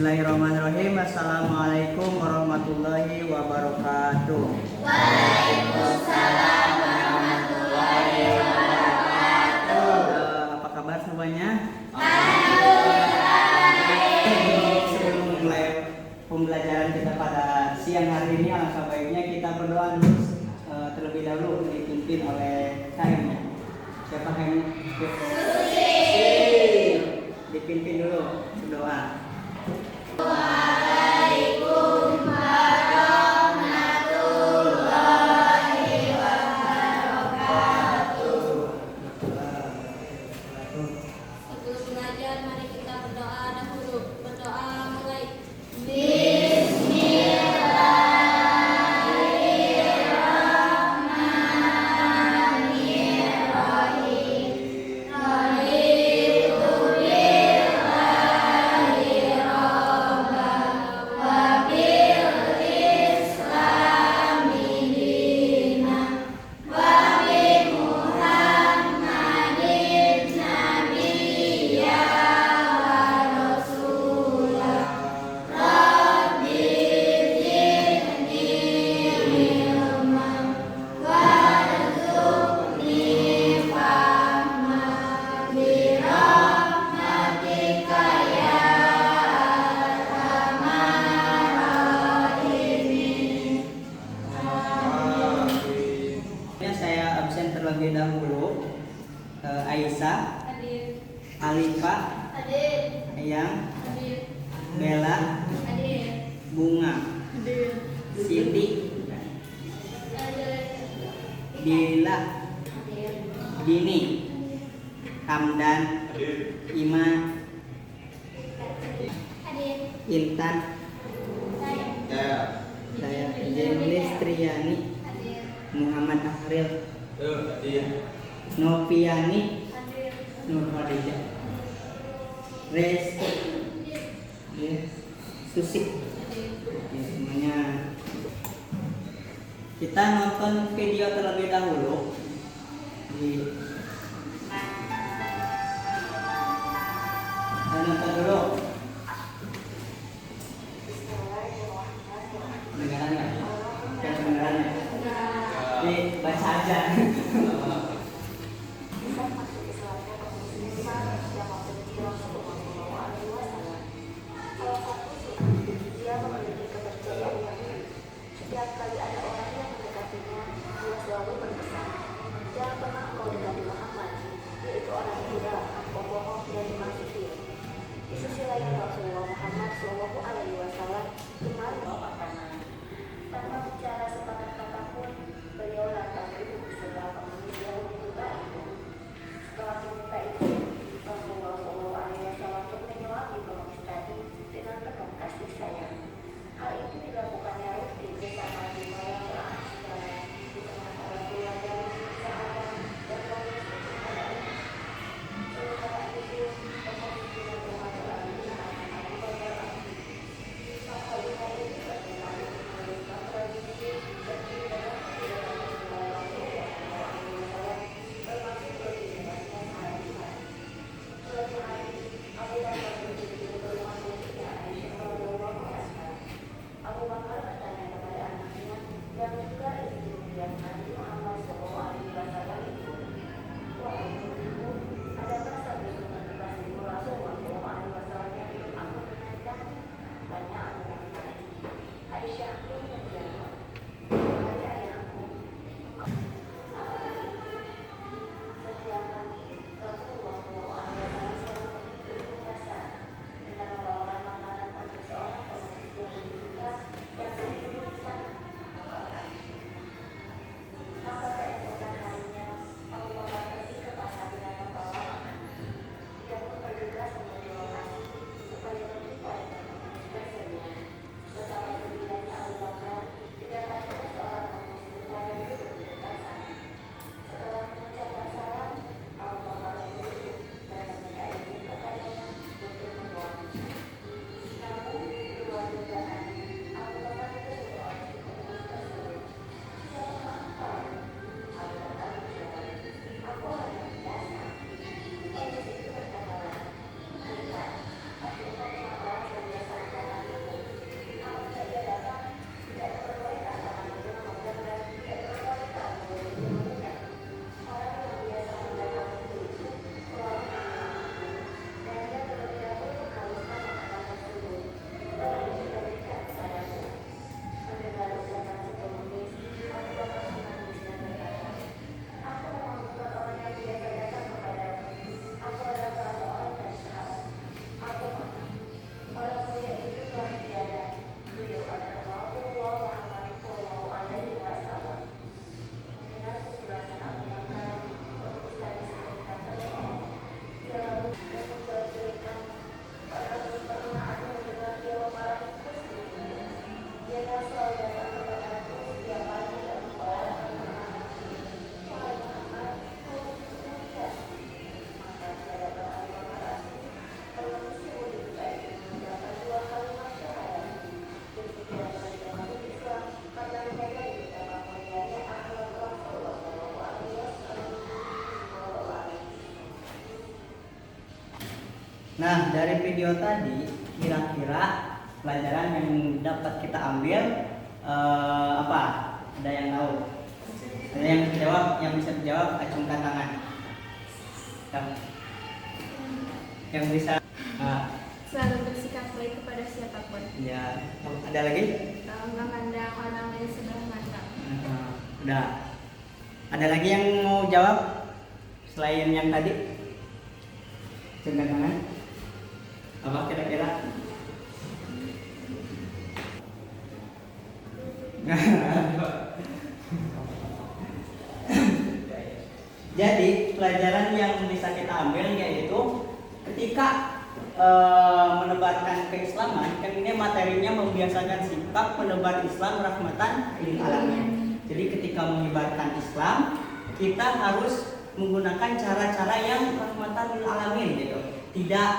Bismillahirrahmanirrahim. Assalamualaikum warahmatullahi wabarakatuh. Waalaikumsalam warahmatullahi wabarakatuh. Apa kabar semuanya? Alhamdulillah. Sebelum mulai pembelajaran kita pada siang hari ini, alangkah baiknya kita berdoa dulu terlebih dahulu, dipimpin oleh KM-nya. Siapa KM-nya? Dipimpin dulu berdoa. Waalaikumsalam warahmatullahi wabarakatuh. Sebelum belajar, mari kita berdoa dahulu. Berdoa mulai. Saya absen terlebih dahulu. Aisyah, Hadir. Alifah, Hadir. Ayang, Hadir. Bella, Hadir. Bunga, Hadir. Siti, Bila, Hadir. Dini, Hamdan, Ima, Hadir. Intan, saya Jenis Triani, Hadir. Muhammad Akhril, Hadir. Noviani, Hadir. Nur Khadijah, Resti, ya, Susi, ya, semuanya. Kita nonton video terlebih dahulu. Kita nonton dulu. Kedengaran nggak? Kedengaran ya? Baca aja. Dia memiliki kepercayaan yang tinggi. Setiap kali ada orang yang mendekatinya, dia selalu berpesan, "Jangan pernah kau dekati Muhammad, yaitu orang gila, pembohong dan imam sihir." Di sisi lain, Rasulullah Muhammad SAW gemar makanan. Tanpa bicara sepatah kata pun, beliau lantas duduk di sebelah pengemis Yahudi buta itu. Setelah meminta izin, Rasulullah SAW pun menyuapi pengemis tadi dengan penuh kasih sayang. Hal itu dilakukannya rutin bersama di malam sekarang di tengah para keluarga sahabat dan pengemis itu pada umumnya. Sementara itu, pemimpinan umat beralih akan Abu Bakar As-Siddiq. Sang khalifah ini berkata, Nah, dari video tadi kira-kira pelajaran yang dapat kita ambil apa? Ada yang tahu? Ada yang jawab, yang bisa jawab acungkan tangan. Yang bisa Selalu bersikap baik kepada siapapun. ya, ada lagi? Memandang orang lain sebelah mata. Udah. Ada lagi yang mau jawab selain yang tadi? Acungkan tangan. Apa kira-kira? Jadi pelajaran yang bisa kita ambil yaitu ketika menebarkan keislaman, kan ini materinya membiasakan sikap menebar Islam rahmatan lil alamin. Jadi ketika menyebarkan Islam, kita harus menggunakan cara-cara yang rahmatan lil alamin gitu. Tidak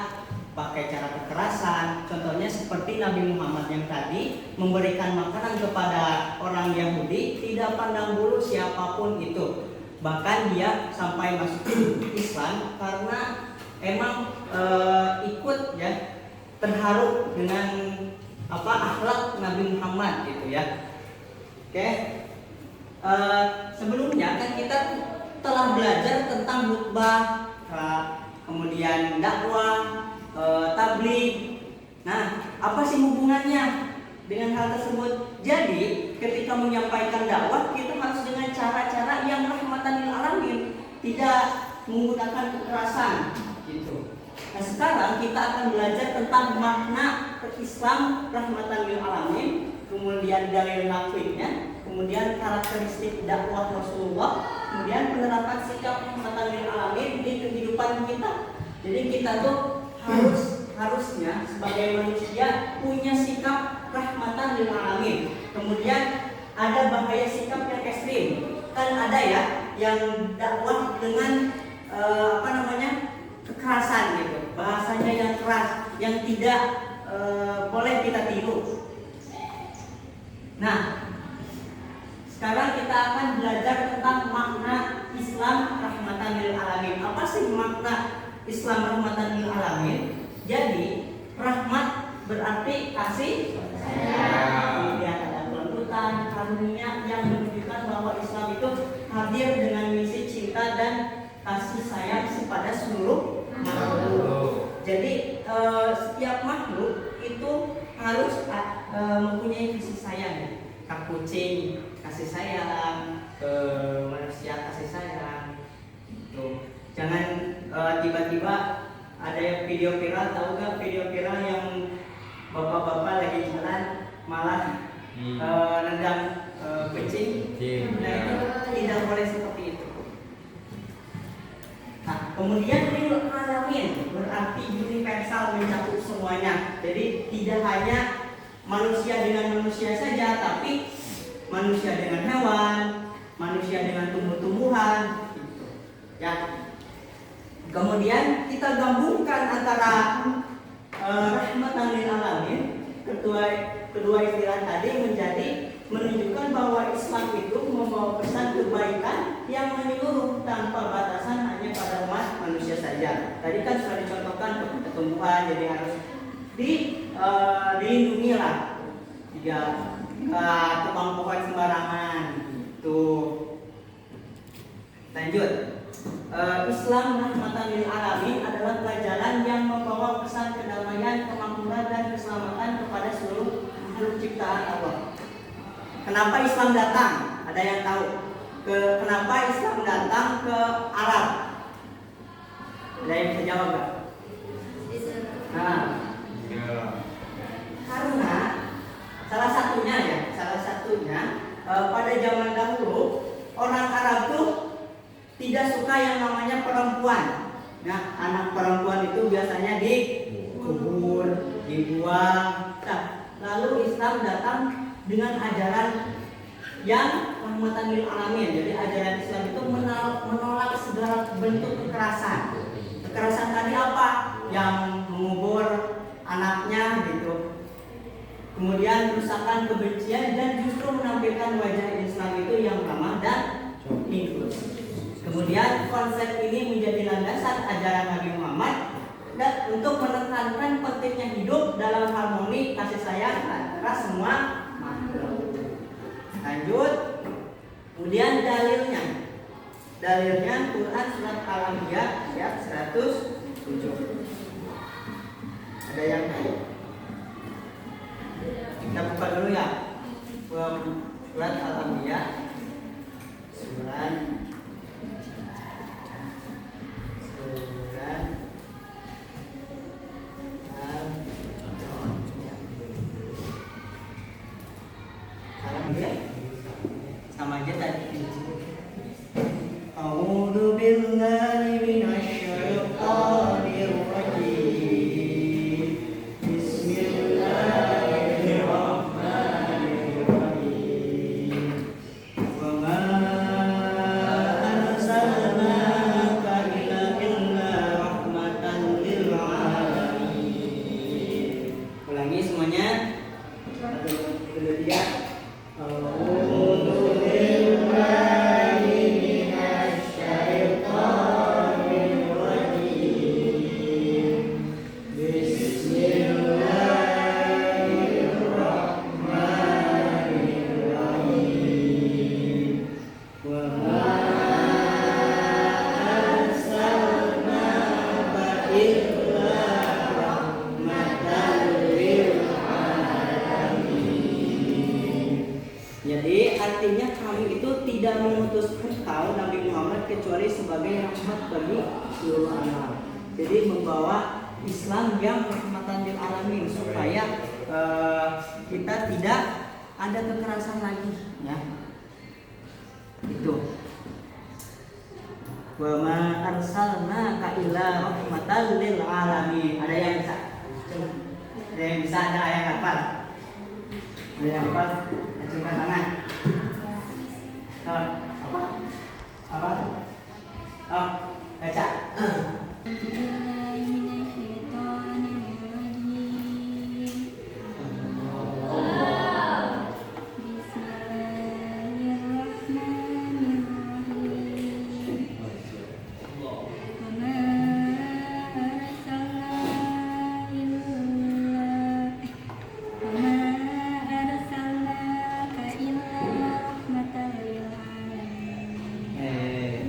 pakai cara kekerasan. Contohnya seperti Nabi Muhammad yang tadi memberikan makanan kepada orang Yahudi, tidak pandang bulu siapapun itu. Bahkan dia sampai masuk Islam karena emang ikut ya, terharu dengan akhlak Nabi Muhammad gitu ya. Oke. Sebelumnya kan kita telah belajar tentang khutbah, kemudian dakwah, tabligh. Nah, apa sih hubungannya dengan hal tersebut? Jadi, ketika menyampaikan dakwah kita harus dengan cara-cara yang rahmatan lil alamin, tidak menggunakan kekerasan gitu. Nah, sekarang kita akan belajar tentang makna Islam rahmatan lil alamin, kemudian dalil nakwihnya, kemudian karakteristik dakwah Rasulullah, kemudian penerapan sikap rahmatan lil alamin di kehidupan kita. Jadi kita tuh harusnya sebagai manusia punya sikap rahmatan lil alamin. Kemudian ada bahaya sikap yang ekstrim. Kan ada ya yang dakwah dengan kekerasan gitu. Bahasanya yang keras, yang tidak boleh kita tiru. Nah, sekarang kita akan belajar tentang makna Islam rahmatan lil alamin. Apa sih makna Islam rahmatan lil alamin? Jadi, rahmat berarti kasih sayang. Kemudian ada kelembutan, karunia yang menunjukkan bahwa Islam itu hadir dengan misi cinta dan kasih sayang kepada seluruh makhluk. Jadi setiap makhluk itu harus mempunyai kasih sayang. Ke kucing kasih sayang, ke manusia kasih sayang. Tuh. Jangan tiba-tiba ada yang video viral, tahu gak video viral yang bapak-bapak lagi jalan malah nendang kucing? Nah, itu tidak boleh seperti itu. Nah, kemudian lil alamin berarti universal, mencakup semuanya. Jadi tidak hanya manusia dengan manusia saja, tapi manusia dengan hewan, manusia dengan tumbuh-tumbuhan, gitu. Ya. Kemudian kita gabungkan antara rahmatan lil alamin, kedua istilah tadi menjadi menunjukkan bahwa Islam itu membawa pesan kebaikan yang menyeluruh tanpa batasan hanya pada umat manusia saja. Tadi kan sudah dicontohkan kepada tumbuhan, jadi harus dilindungi lah, tidak tebang pohon sembarangan gitu. Lanjut. Islam rahmatan lil alamin adalah pelajaran yang membawa pesan kedamaian, kemakmuran dan keselamatan kepada seluruh makhluk ciptaan Allah. Kenapa Islam datang? Ada yang tahu? Kenapa Islam datang ke Arab? Ada yang bisa jawab nggak? Nah, karena salah satunya pada zaman dahulu orang Arab tuh tidak suka yang namanya perempuan. Nah, anak perempuan itu biasanya dikubur, dibuang. Nah, lalu Islam datang dengan ajaran yang rahmatan lil alamin. Jadi ajaran Islam itu menolak segala bentuk kekerasan. Kekerasan tadi apa? Yang mengubur anaknya gitu. Kemudian merusakan kebencian dan justru menampilkan wajah Islam itu yang ramah dan inklusif. Kemudian konsep ini menjadi landasan ajaran Nabi Muhammad, untuk menekankan pentingnya hidup dalam harmoni kasih sayang antara semua makhluk. Lanjut. Kemudian dalilnya Quran surat Al-Anbiya ayat 107. Ada yang lain? Kita buka dulu ya. Surat Al-Anbiya surat Al-Anbiya sama aja tadi. A'udzu billahi minasyaitonir rajim. Bismillahirrahmanirrahim. Wa ma arsalnaka illa rahmatan lil alamin. Ulangi semuanya. Dulu dia. A'udzu billahi minasyaitonir rajim. Bismillahirrahmanirrahim. Wa ma arsalnaka illa rahmatan lil alamin. Jadi artinya kami itu tidak mengutus engkau Nabi Muhammad kecuali sebagai rahmat bagi seluruh alam. Jadi membawa Islam yang rahmatan lil alamin supaya kita tidak ada kekerasan lagi, ya. Itu. Wa ma arsalnaka illa rahmatan lil alamin. Ada yang bisa? Ada yang bisa, ada yang hafal? Ada yang hafal? Acungkan tangan. Apa? Apa? Oh, baca.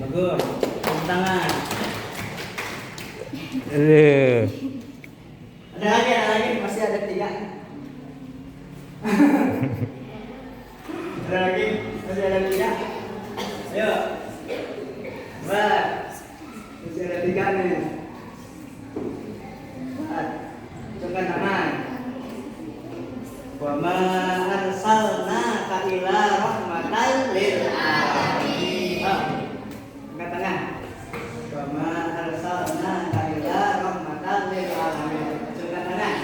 Bagus. Tepuk tangan. Ada lagi, masih ada 3. Ada lagi, masih ada 3. Ayo. Masih ada 3 nih. Coba tangan. Wa ma arsalnaka illa rahmatan lil alamin. Angkat tangan. Wa ma arsalnaka illa rahmatan lil alamin. Angkat tangan.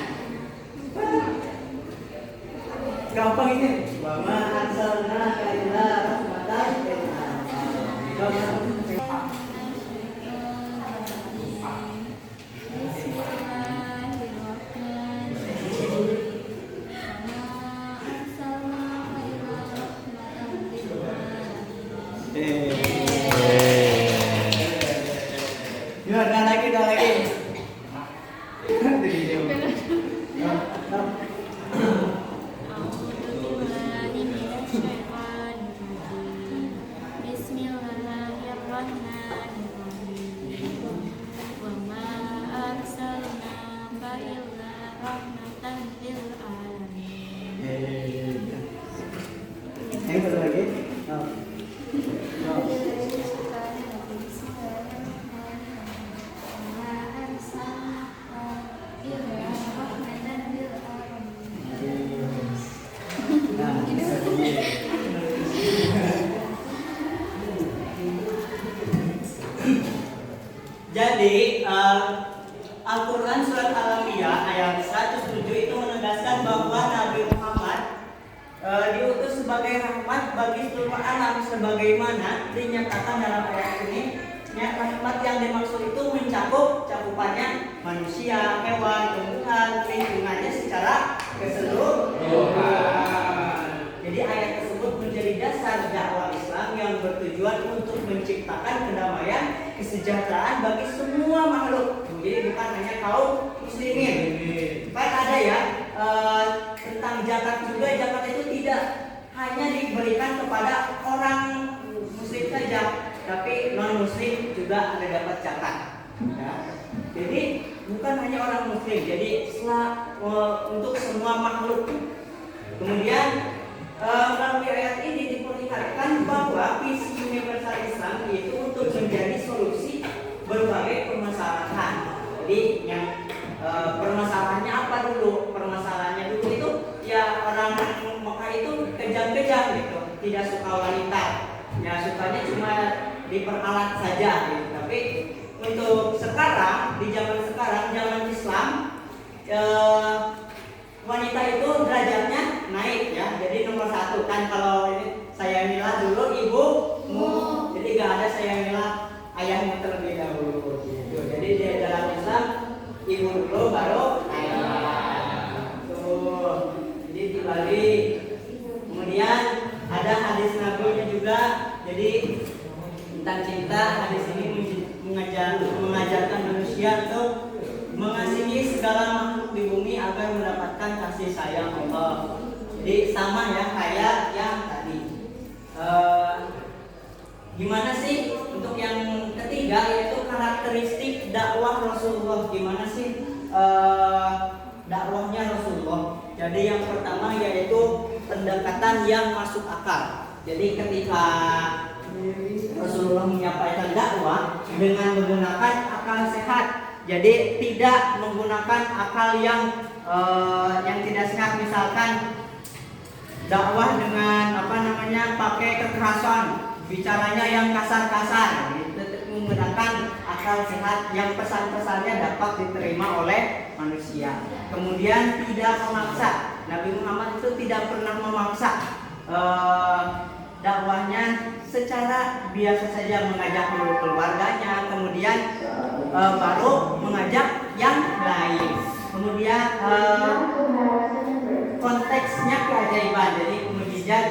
Gampang ini. Wa ma arsalnaka illa rahmatan lil alamin. Ada lagi. Ada lagi. Jadi Al-Quran surat Al-Anbiya ayat 107 itu menegaskan bahwa Nabi Muhammad diutus sebagai rahmat bagi seluruh alam, sebagaimana dinyatakan dalam ayat ini. Ya, rahmat yang dimaksud itu mencakup cakupannya manusia, hewan, tumbuhan, lingkungannya secara keseluruhan. Jadi ayat tersebut menjadi dasar dakwah Islam yang bertujuan untuk menciptakan kedamaian, kesejahteraan bagi semua makhluk. Jadi bukan hanya kaum muslimin. Kan ada ya tentang zakat juga, zakat itu tidak hanya diberikan kepada orang muslim saja, tapi non muslim juga ada dapat zakat. Ya. Jadi bukan hanya orang muslim, jadi untuk semua makhluk. Kemudian melalui ayat ini diperlihatkan bahwa visi universal Islam itu untuk menjadi solusi berbagai permasalahan. Jadi yang permasalahannya apa dulu? Permasalahannya dulu itu ya orang Mekah itu kejam-kejam gitu, tidak suka wanita. Ya sukanya cuma diperalat saja gitu. Tapi untuk sekarang, di zaman sekarang, zaman Islam, wanita itu derajatnya naik ya. Jadi nomor 1 kan, kalau ini saya milah dulu ibumu, jadi gak ada saya milah ayahmu terlebih dahulu gitu. Jadi di dalam Islam ibu dulu baru ayah. Tuh. Jadi dibalik. Kemudian ada hadis Nabi-nya juga. Jadi tentang cinta, hadis ini mengajarkan manusia untuk mengasihi segala makhluk di bumi agar mendapatkan kasih sayang Allah. Jadi sama ya kayak yang tadi. Gimana sih untuk yang ketiga, yaitu karakteristik dakwah Rasulullah. Gimana sih dakwahnya Rasulullah? Jadi yang pertama yaitu pendekatan yang masuk akal. Jadi ketika Rasulullah menyampaikan dakwah dengan menggunakan akal sehat. Jadi tidak menggunakan akal yang tidak sehat, misalkan dakwah dengan pakai kekerasan, bicaranya yang kasar-kasar. Gitu. Menggunakan akal sehat yang pesan-pesannya dapat diterima oleh manusia. Kemudian tidak memaksa. Nabi Muhammad itu tidak pernah memaksa. Dakwahnya secara biasa saja, mengajak dulu keluarganya, kemudian baru mengajak yang lain. Kemudian konteksnya keajaiban, jadi mukjizat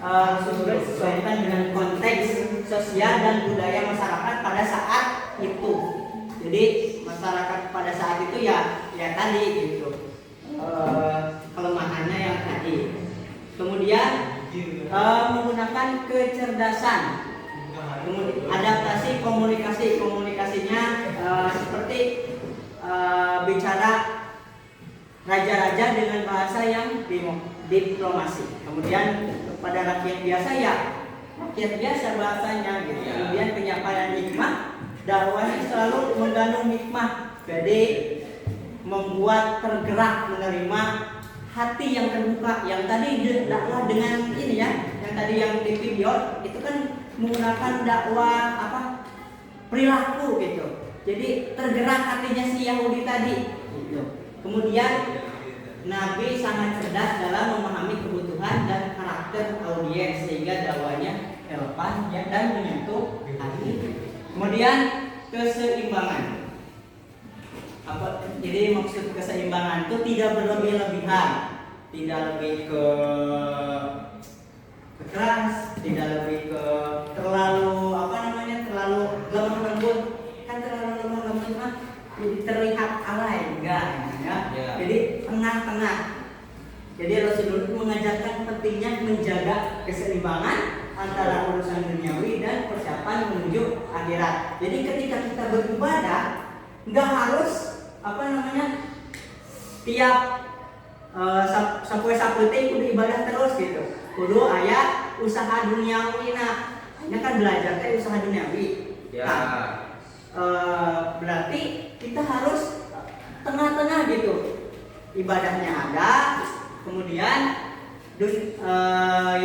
Rasulullah disesuaikan dengan konteks sosial dan budaya masyarakat pada saat itu. Jadi masyarakat pada saat itu ya tadi gitu, kelemahannya yang tadi. Kemudian menggunakan kecerdasan, adaptasi komunikasinya seperti bicara raja-raja dengan bahasa yang diplomasi. Kemudian kepada rakyat biasa ya rakyat biasa bahasanya gitu. Kemudian penyampaian hikmah, dakwahnya selalu mengandung hikmah, jadi membuat tergerak, menerima hati yang terbuka. Yang tadi dakwah dengan ini ya, yang tadi yang di video itu kan menggunakan dakwah perilaku gitu. Jadi tergerak hatinya si Yahudi tadi gitu. Kemudian Nabi sangat cerdas dalam memahami kebutuhan dan karakter audiens sehingga dakwahnya relevan dan menyentuh hati. Kemudian keseimbangan. Jadi maksud keseimbangan itu tidak berlebih-lebihan, tidak lebih ke keras, tidak lebih ke terlalu terlalu lemah lembut. Kan terlalu lemah lembut mah jadi terlihat alay, enggak ya. Jadi tengah-tengah. Jadi Rasulullah mengajarkan pentingnya menjaga keseimbangan antara urusan duniawi dan persiapan menuju akhirat. Jadi ketika kita beribadah enggak harus tiap sapoe-sapoe kudu ibadah terus gitu. Kudu aya usaha duniawi. Ini kan belajar usaha duniawi. Ya. Berarti kita harus tengah-tengah gitu. Ibadahnya ada, kemudian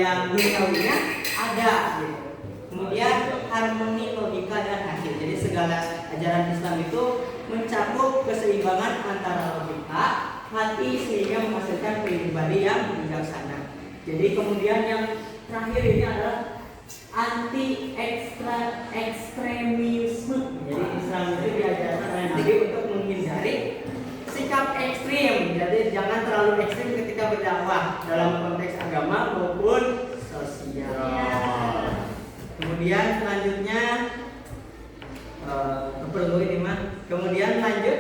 yang duniawinya ada gitu. Kemudian harmoni logika dan hasil. Jadi segala ajaran Islam itu mencakup keseimbangan antara logika, hati sehingga menghasilkan pribadi yang bijaksana. Jadi kemudian yang terakhir ini adalah anti ekstremisme. Jadi Islam itu diajarkan oleh Nabi untuk menghindari sikap ekstrim. Jadi jangan terlalu ekstrim ketika berdakwah dalam konteks agama maupun sosial. Kemudian selanjutnya kemudian lanjut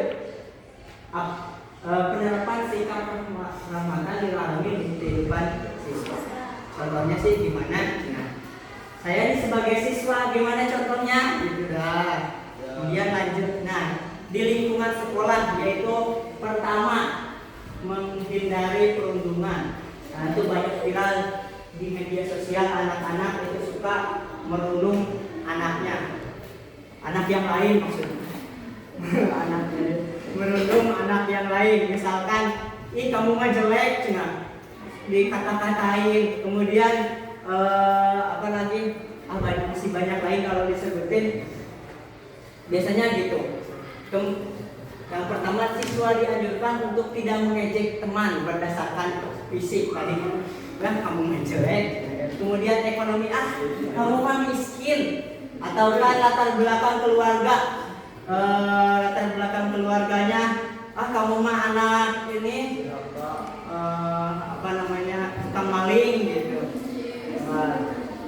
Saya ini sebagai siswa gimana contohnya? Gitu dah. Kemudian lanjut. Nah, di lingkungan sekolah yaitu pertama menghindari perundungan. Nah, itu banyak viral di media sosial, anak-anak itu suka merundung anaknya, anak yang lain maksudnya. Anaknya merundung anak yang lain, misalkan, ih kamu mah jelek, cina, dikata-katain, kemudian apa lagi, masih banyak lain kalau disebutin, biasanya gitu. Yang pertama, siswa dianjurkan untuk tidak mengejek teman berdasarkan fisik tadi, kan kamu mah jelek. Kemudian ekonomi, kamu mah miskin, atau kan latar belakang keluarga. Latar belakang keluarganya, kamu mah anak ini apa namanya, tukang maling gitu.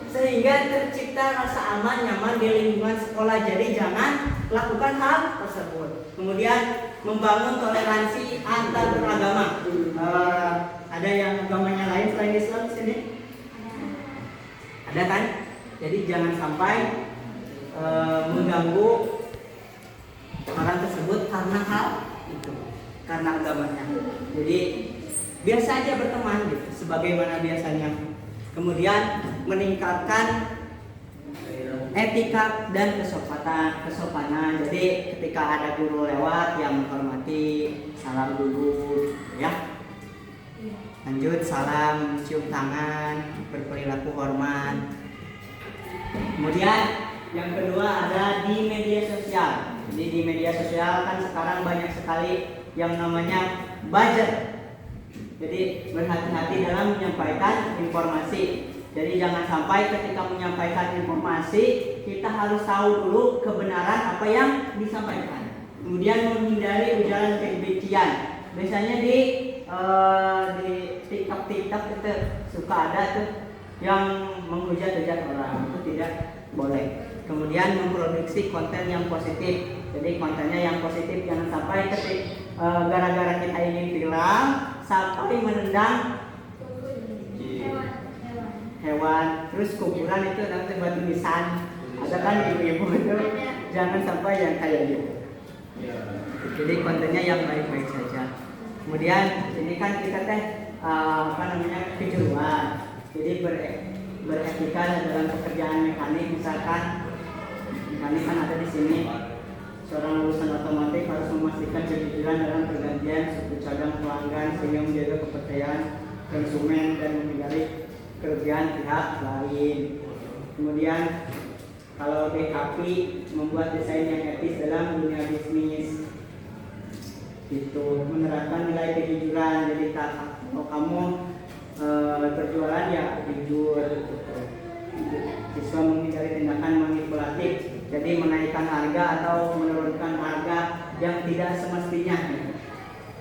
Sehingga tercipta rasa aman nyaman di lingkungan sekolah. Jadi jangan lakukan hal tersebut. Kemudian membangun toleransi antar beragama. Ada yang agamanya lain selain Islam di sini? Ada kan? Jadi jangan sampai mengganggu orang tersebut karena hal itu, karena agamanya. Jadi biasa aja berteman gitu, sebagaimana biasanya. Kemudian meningkatkan etika dan kesopanan. Jadi ketika ada guru lewat yang menghormati, salam dulu, ya. Lanjut, salam, cium tangan, berperilaku hormat. Kemudian yang kedua ada di media sosial. Jadi di media sosial kan sekarang banyak sekali yang namanya buzzer. Jadi berhati-hati dalam menyampaikan informasi. Jadi jangan sampai ketika menyampaikan informasi kita harus tahu dulu kebenaran apa yang disampaikan. Kemudian menghindari ujaran kebencian. Biasanya di TikTok itu suka ada tuh yang menghujat-hujat orang, itu tidak boleh. Kemudian memproduksi konten yang positif. Jadi kontennya yang positif, jangan sampai gara-gara kita ingin viral sampai menendang hewan, terus kuburan itu nanti batu nisan. Ada kan ibu-ibu itu, jangan sampai yang kayak gitu. Jadi kontennya yang baik-baik saja. Kemudian ini kan kita kejuruan. Jadi beretika dalam pekerjaan mekanik, misalkan mekanik kan ada di sini. Seorang lulusan otomotif harus memastikan kejujuran dalam pergantian suku cadang pelanggan sehingga menjaga kepercayaan konsumen dan menghindari kerugian pihak lain. Kemudian kalau BKP membuat desain yang etis dalam dunia bisnis, itu menerapkan nilai kejujuran. Jadi kalau kamu berjualan ya jujur. Siswa menghindari tindakan manipulatif. Jadi menaikkan harga atau menurunkan harga yang tidak semestinya.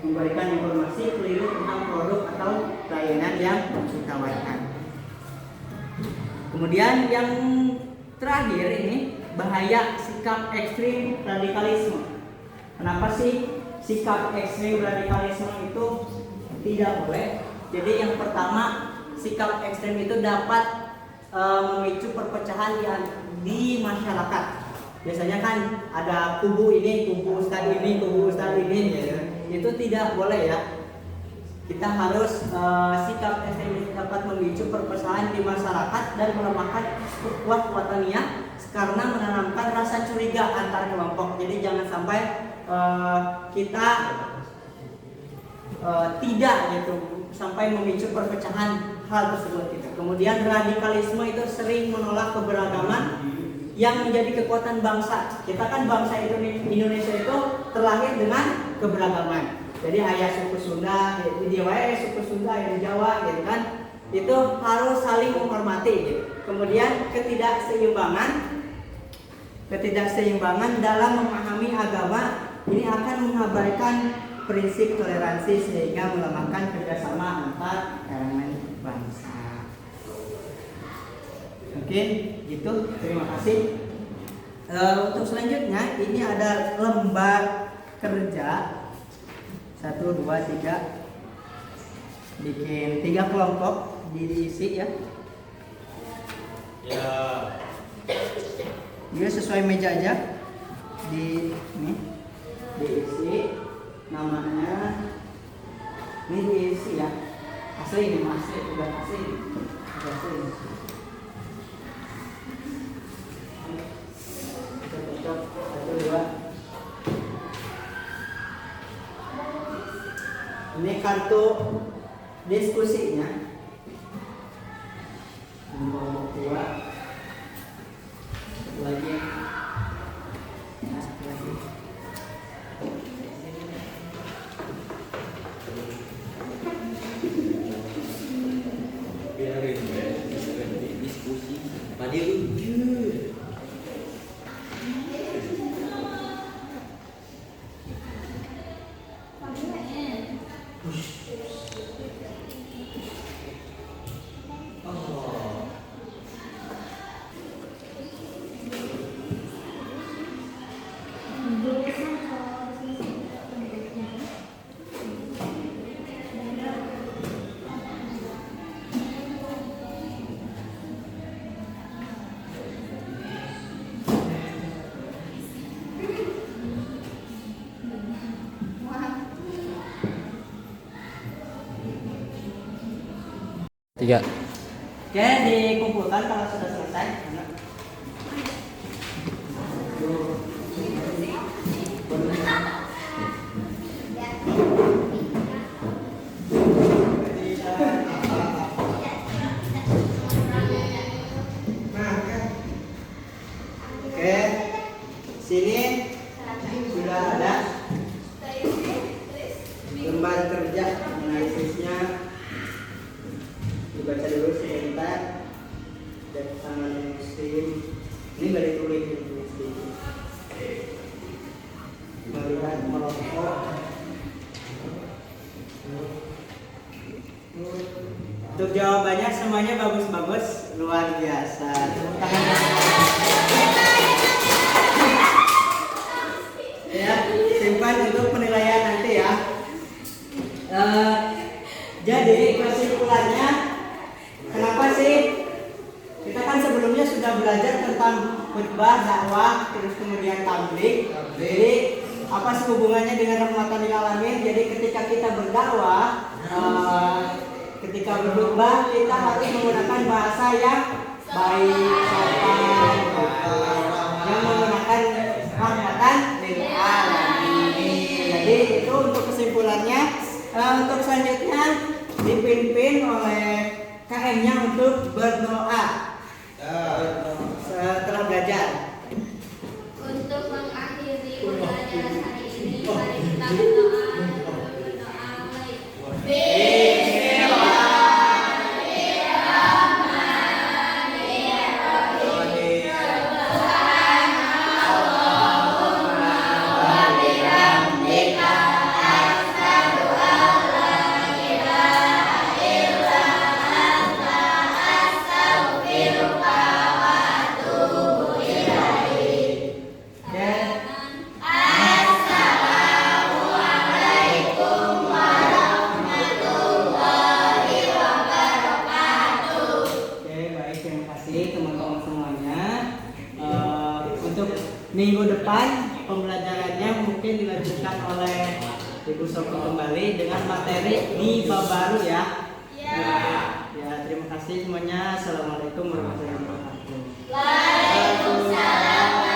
Memberikan informasi keliru tentang produk atau layanan yang ditawarkan. Kemudian yang terakhir ini bahaya sikap ekstrim radikalisme. Kenapa sih sikap ekstrim radikalisme itu tidak boleh? Jadi yang pertama, sikap ekstrim itu dapat memicu perpecahan di masyarakat. Biasanya kan ada kubu ini, kubu ustaz ini, kubu ustaz ini, ya. Itu tidak boleh ya. Kita harus sikap ekstremis dapat memicu perpecahan di masyarakat dan melemahkan ukhuwah wataniyah karena menanamkan rasa curiga antar kelompok. Jadi jangan sampai kita tidak gitu sampai memicu perpecahan hal tersebut gitu. Kemudian radikalisme itu sering menolak keberagaman yang menjadi kekuatan bangsa. Kita kan bangsa Indonesia itu terlahir dengan keberagaman. Jadi ayah suku Sunda, di Jawa suku Sunda, yang di Jawa gitu kan. Itu harus saling menghormati gitu. Kemudian ketidakseimbangan dalam memahami agama ini akan mengabaikan prinsip toleransi sehingga melemahkan kerjasama antar elemen bangsa. Oke, gitu. Terima kasih. Untuk selanjutnya ini ada lembar kerja 1, 2, 3. Bikin 3 kelompok diisi ya. Ya. Juga sesuai meja aja. Di ini diisi namanya. Ini diisi ya. Asli ini asli, udah asli. Udah asli. Cocok, satu dua. Ini kartu diskusinya. Nomor 2. Satu lagi. Nah, satu lagi. Biarin diskusi pada lucu. Tiga. Oke, dikumpulkan kalau sudah selesai. Oke, sini sudah ada lembar kerja analisisnya. Dibaca dulu sebentar. Dan tangan muslim ini nggak ditulis melihat merokok. Untuk jawabannya semuanya bagus-bagus, luar biasa. Tepuk tangan. Ya, simpan untuk penilaian nanti ya. Jadi kesimpulannya, kenapa sih kita kan sebelumnya sudah belajar tentang khutbah, dakwah, terus kemudian tabligh. Jadi apa sih hubungannya dengan rahmatan lil alamin? Jadi ketika kita berdakwah, ketika berkhutbah kita harus menggunakan bahasa yang baik, sopan, yang menggunakan rahmatan lil alamin. Jadi itu untuk kesimpulannya. Untuk selanjutnya dipimpin oleh KM-nya untuk berdoa setelah belajar. Untuk mengakhiri pembelajaran hari ini, mari kita berdoa. Minggu depan pembelajarannya mungkin dilanjutkan oleh Ibu Sofi kembali dengan materi di bab baru ya. Ya, terima kasih semuanya. Assalamualaikum warahmatullahi wabarakatuh. Waalaikumsalam.